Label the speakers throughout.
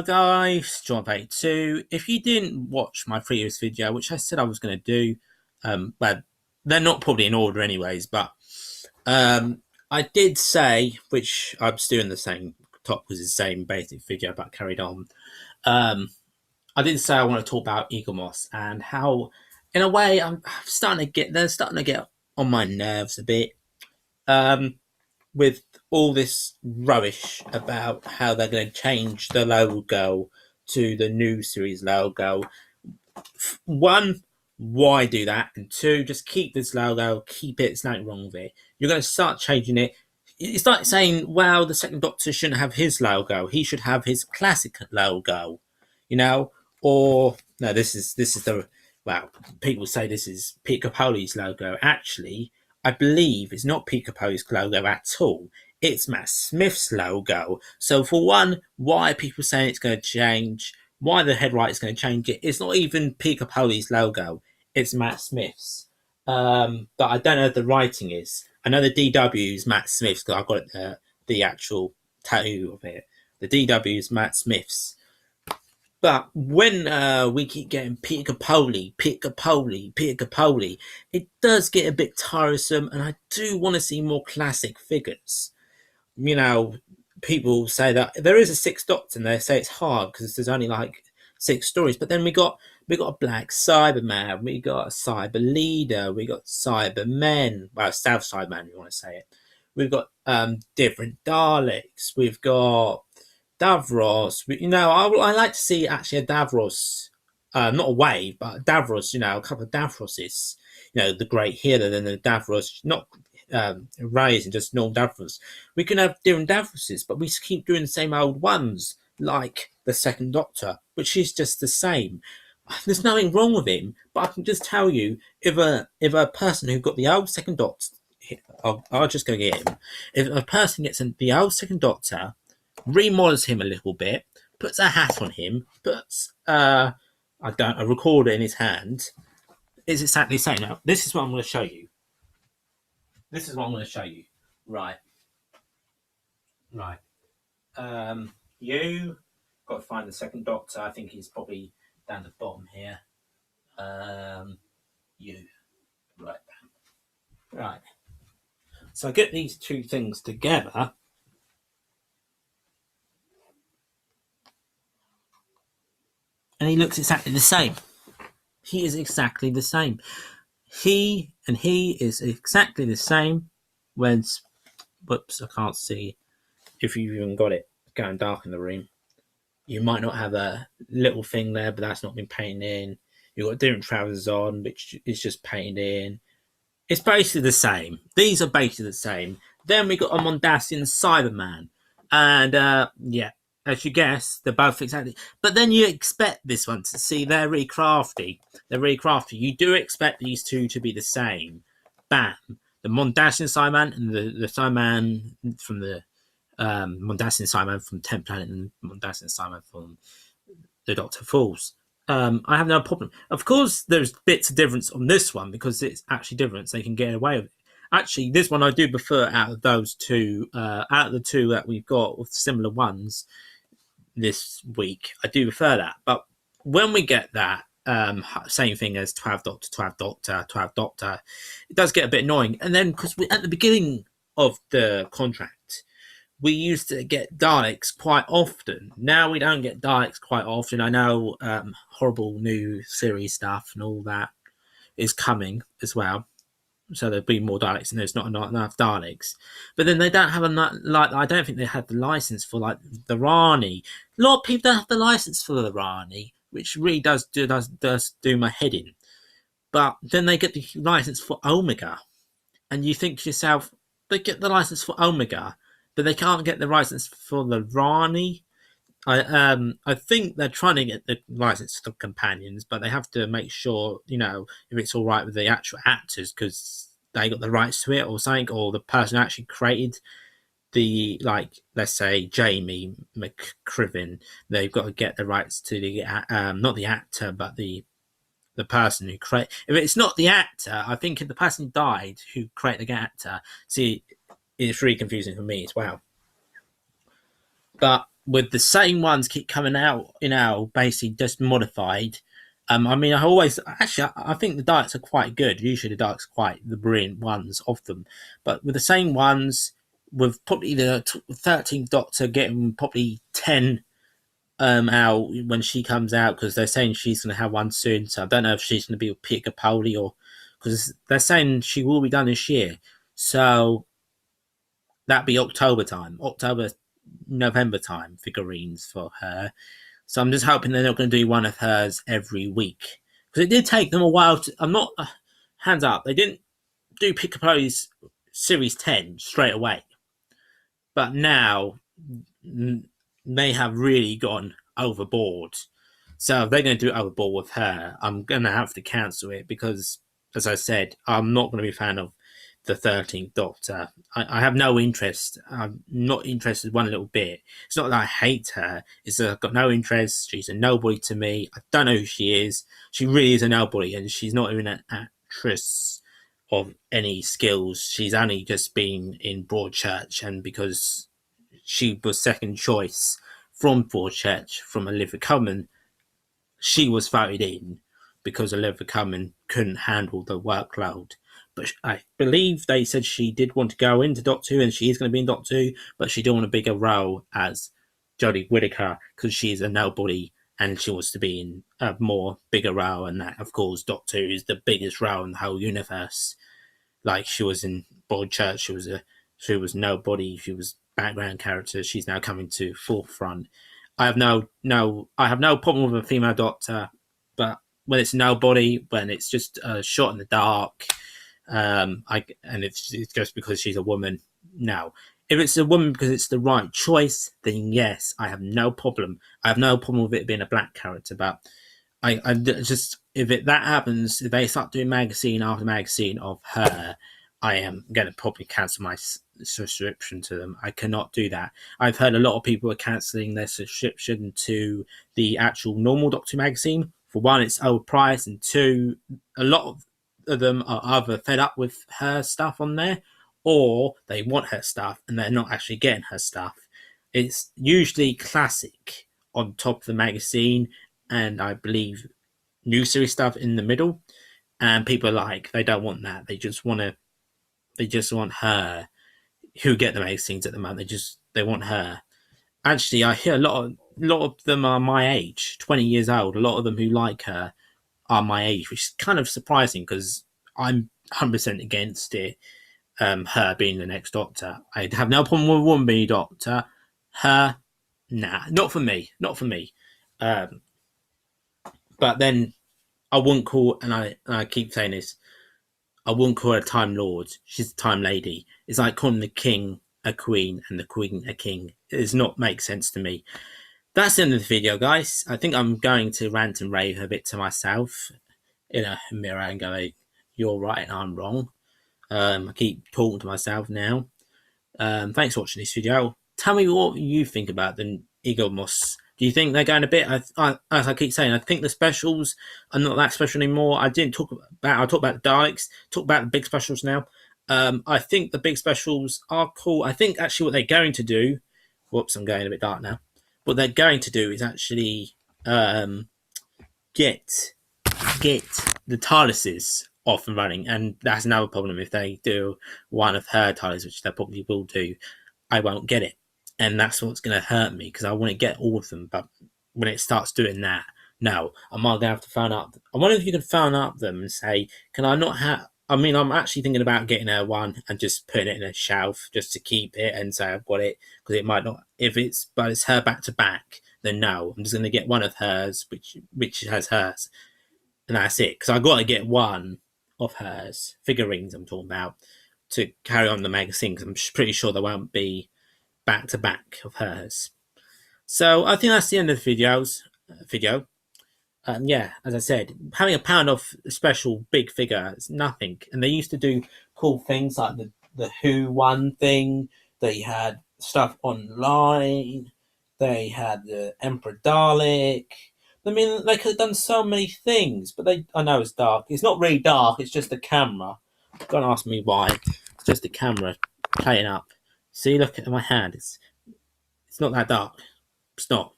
Speaker 1: Guys, John82. If you didn't watch my previous video, which I said I was going to do, well, they're not probably in order anyways, but I did say, which I'm still in the same top was the same basic video, but carried on. Um, I did say I want to talk about Eaglemoss and how, in a way, they're starting to get on my nerves a bit. Um, with all this rubbish about how they're going to change the logo to the new series logo. One, why do that? And two, just keep this logo, keep it, there's nothing wrong with it. You're going to start changing it. It's like saying, well, the second Doctor shouldn't have his logo. He should have his classic logo, you know? Or, no, this is the, well, people say this is Peter Capaldi's logo. Actually, I believe it's not Peter Capaldi's logo at all. It's Matt Smith's logo. So for one, why are people saying it's going to change? Why the head writer's going to change it? It's not even Peter Capaldi's logo. It's Matt Smith's. But I don't know if the writing is. I know the DW is Matt Smith's because I've got the actual tattoo of it. The DW is Matt Smith's. But when we keep getting Peter Capaldi, it does get a bit tiresome, and I do want to see more classic figures. You know, people say that there is a sixth Doctor, and they say it's hard because there's only like 6 stories. But then we got a Black Cyberman, we got a Cyber Leader, we got Cybermen, well, South Cyberman, you want to say it. We've got different Daleks. We've got Davros. I like to see actually a Davros, not a wave, but a Davros. A couple of Davroses. The Great Healer, then the Davros, not Rays and just normal Davros. We can have different Davroses, but we keep doing the same old ones, like the Second Doctor, which is just the same. There's nothing wrong with him, but I can just tell you, if a person who got the old Second Doctor, I'll just go get him. If a person gets the old Second Doctor, remodels him a little bit, puts a hat on him, puts a recorder in his hand, it's exactly the same. Now, this is what I'm going to show you. Right. You got to find the Second Doctor. I think he's probably down the bottom here. You. Right. So I get these two things together. And he looks exactly the same. He is exactly the same. He is exactly the same when... Whoops, I can't see if you've even got it. It's going dark in the room. You might not have a little thing there, but that's not been painted in. You've got different trousers on, which is just painted in. It's basically the same. These are basically the same. Then we got a Mondasian Cyberman. And, as you guess, they're both exactly... But then you expect this one to see they're really crafty. You do expect these two to be the same. Bam. The Mondasian Cyberman and the Cyberman from the... Mondasian Cyberman from 10th Planet and Mondasian Cyberman from the Doctor Falls. I have no problem. Of course, there's bits of difference on this one because it's actually different. So they can get away with it. Actually, this one I do prefer out of those two. Out of the two that we've got with similar ones this week, I do prefer that. But when we get that same thing as 12th Doctor, it does get a bit annoying. And then because at the beginning of the contract, we used to get Daleks quite often. Now we don't get Daleks quite often. I know horrible new series stuff and all that is coming as well. So there'll be more Daleks, and there's not enough Daleks. But then they don't have enough. Like, I don't think they had the license for like the Rani. A lot of people don't have the license for the Rani, which really does do my head in. But then they get the license for Omega, and you think to yourself, they get the license for Omega, but they can't get the license for the Rani. I think they're trying to get the license for the companions, but they have to make sure, if it's all right with the actual actors because they got the rights to it or something, or the person who actually created the, like, let's say Jamie McCriven, they've got to get the rights to the not the actor, but the person who created. If it's not the actor, I think if the person died who created the actor, see, it's really confusing for me as well. But with the same ones keep coming out, basically just modified. I mean, I always actually I think the diets are quite good. Usually, the diets are quite the brilliant ones of them, but with the same ones, with probably the 13th Doctor getting probably 10 out when she comes out, because they're saying she's going to have one soon. So I don't know if she's going to be with Peter Capaldi, or because they're saying she will be done this year. So that'd be October time, October, November time figurines for her. So I'm just hoping they're not going to do one of hers every week, because it did take them a while. I'm not hands up. They didn't do Peter Capaldi's Series 10 straight away, but now they have really gone overboard. So if they're going to do it overboard with her, I'm going to have to cancel it, because, as I said, I'm not going to be a fan of the 13th Doctor. I have no interest. I'm not interested one little bit. It's not that I hate her. It's that I've got no interest. She's a nobody to me. I don't know who she is. She really is a nobody, and she's not even an actress of any skills. She's only just been in Broadchurch, and because she was second choice from Broadchurch from Olivia Colman, she was voted in because Olivia Colman couldn't handle the workload. But I believe they said she did want to go into Doctor Who, and she is going to be in Doctor Who, but she didn't want a bigger role as Jodie Whittaker, because she's a nobody and she wants to be in a more bigger role. And that, of course, Doctor Who is the biggest role in the whole universe. Like, she was in Broadchurch, she was nobody, she was background character. She's now coming to forefront. I have I have no problem with a female Doctor, but when it's nobody, when it's just a shot in the dark, and it's just because she's a woman, no. If it's a woman because it's the right choice, then yes, I have no problem. I have no problem with it being a black character, but I just, if that happens, if they start doing magazine after magazine of her, I am going to probably cancel my subscription to them. I cannot do that. I've heard a lot of people are cancelling their subscription to the actual normal Doctor magazine. For one, it's overpriced, and two, a lot of them are either fed up with her stuff on there, or they want her stuff and they're not actually getting her stuff. It's usually classic on top of the magazine, and I believe new series stuff in the middle. And people are like, they don't want that. They just want her, who get the magazines at the moment. They want her. Actually, I hear a lot of them are my age, 20 years old. A lot of them who like her are my age, which is kind of surprising, because I'm 100% against it. Her being the next Doctor, I'd have no problem with a woman being Doctor. Her, nah, not for me. But then I wouldn't call, and I keep saying this, I wouldn't call her a Time Lord. She's a Time Lady. It's like calling the King a Queen and the Queen a King. It does not make sense to me. That's the end of the video, guys. I think I'm going to rant and rave a bit to myself in a mirror and go, you're right and I'm wrong. I keep talking to myself now. Thanks for watching this video. Tell me what you think about the Eaglemoss. Do you think they're going a bit? As I keep saying, I think the specials are not that special anymore. I talk about the Daleks. Talk about the big specials now. I think the big specials are cool. I think actually what they're going to do. Whoops, I'm going a bit dark now. What they're going to do is actually get the TARDISes off and running, and that's another problem. If they do one of her TARDIS, which they probably will do, I won't get it, and that's what's going to hurt me, because I want to get all of them. But when it starts doing that, no, I'm not going to have to phone up. I wonder if you can phone up them and say, can I not have? I mean, I'm actually thinking about getting her one and just putting it in a shelf just to keep it and say I've got it, because it might not. But it's her back to back, then no, I'm just going to get one of hers, which has hers, and that's it. Because I got to get one of hers figurines. I'm talking about, to carry on the magazine, because I'm pretty sure there won't be back to back of hers. So I think that's the end of the video. Yeah, as I said, having a pound off a special big figure is nothing. And they used to do cool things like the Who one thing. They had stuff online. They had the Emperor Dalek. I mean, they could have done so many things, but I know it's dark. It's not really dark. It's just the camera. Don't ask me why. It's just the camera playing up. See, look at my hand. It's not that dark. stop.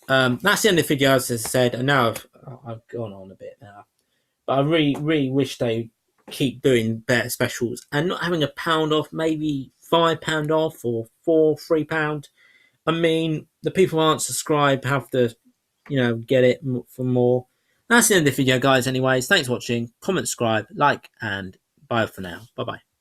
Speaker 1: That's the end of the video, as I said. And now I've gone on a bit now, but I really wish they keep doing better specials and not having £1 off, maybe £5 off or £3. I mean, the people who aren't subscribed have to, get it for more. That's the end of the video, guys. Anyways, thanks for watching. Comment, subscribe, like, and bye for now. Bye bye.